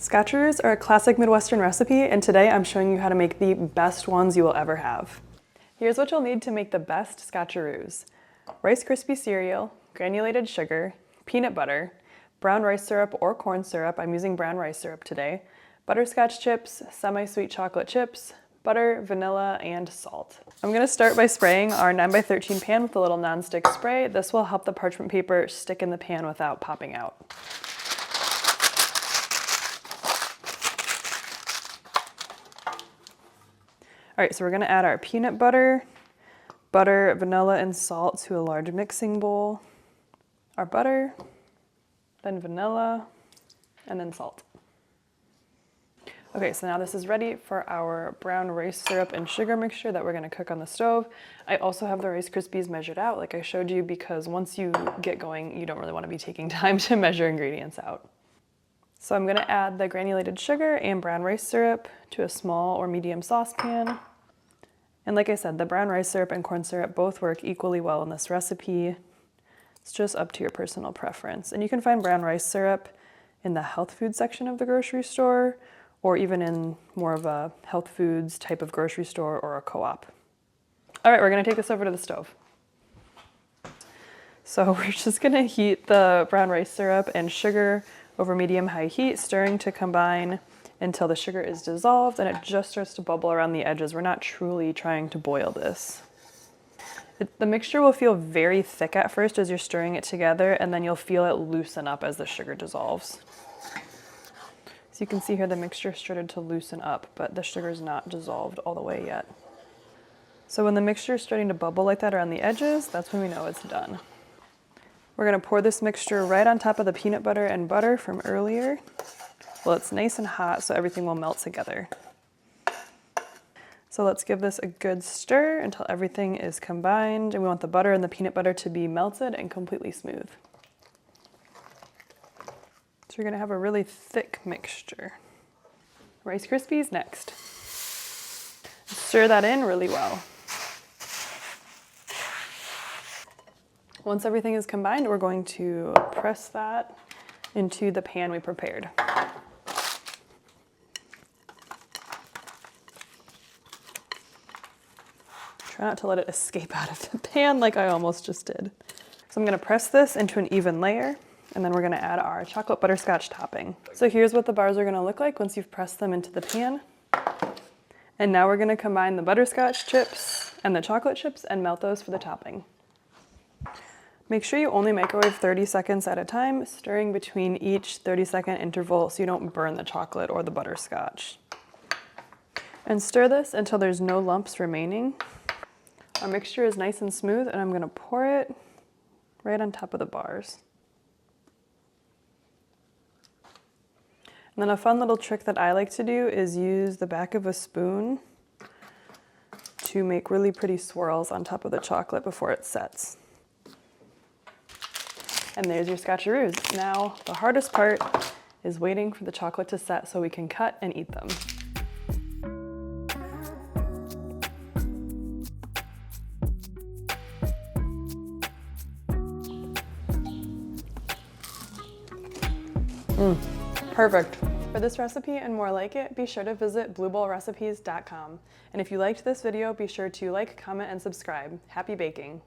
Scotcheroos are a classic Midwestern recipe, and today I'm showing you how to make the best ones you will ever have. Here's what you'll need to make the best Scotcheroos: Rice Krispie Cereal, granulated sugar, peanut butter, brown rice syrup or corn syrup, I'm using brown rice syrup today, butterscotch chips, semi-sweet chocolate chips, butter, vanilla, and salt. I'm gonna start by spraying our 9x13 pan with a little nonstick spray. This will help the parchment paper stick in the pan without popping out. All right, so we're gonna add our peanut butter, vanilla, and salt to a large mixing bowl. Our butter, then vanilla, and then salt. Okay, so now this is ready for our brown rice syrup and sugar mixture that we're gonna cook on the stove. I also have the Rice Krispies measured out like I showed you, because once you get going, you don't really wanna be taking time to measure ingredients out. So I'm gonna add the granulated sugar and brown rice syrup to a small or medium saucepan. And like I said, the brown rice syrup and corn syrup both work equally well in this recipe. It's just up to your personal preference. And you can find brown rice syrup in the health food section of the grocery store, or even in more of a health foods type of grocery store or a co-op. All right, we're gonna take this over to the stove. So we're just gonna heat the brown rice syrup and sugar over medium-high heat, stirring to combine until the sugar is dissolved and it just starts to bubble around the edges. We're not truly trying to boil this. The mixture will feel very thick at first as you're stirring it together, and then you'll feel it loosen up as the sugar dissolves. So you can see here the mixture started to loosen up, but the sugar's not dissolved all the way yet. So when the mixture is starting to bubble like that around the edges, that's when we know it's done. We're gonna pour this mixture right on top of the peanut butter and butter from earlier. Well, it's nice and hot, so everything will melt together. So let's give this a good stir until everything is combined, and we want the butter and the peanut butter to be melted and completely smooth. So you're gonna have a really thick mixture. Rice Krispies next. Stir that in really well. Once everything is combined, we're going to press that into the pan we prepared. Try not to let it escape out of the pan like I almost just did. So I'm gonna press this into an even layer, and then we're gonna add our chocolate butterscotch topping. So here's what the bars are gonna look like once you've pressed them into the pan. And now we're gonna combine the butterscotch chips and the chocolate chips and melt those for the topping. Make sure you only microwave 30 seconds at a time, stirring between each 30-second interval so you don't burn the chocolate or the butterscotch. And stir this until there's no lumps remaining. Our mixture is nice and smooth, and I'm gonna pour it right on top of the bars. And then a fun little trick that I like to do is use the back of a spoon to make really pretty swirls on top of the chocolate before it sets. And there's your Scotcheroos. Now, the hardest part is waiting for the chocolate to set so we can cut and eat them. Perfect. For this recipe and more like it, be sure to visit bluebowlrecipes.com. And if you liked this video, be sure to like, comment, and subscribe. Happy baking!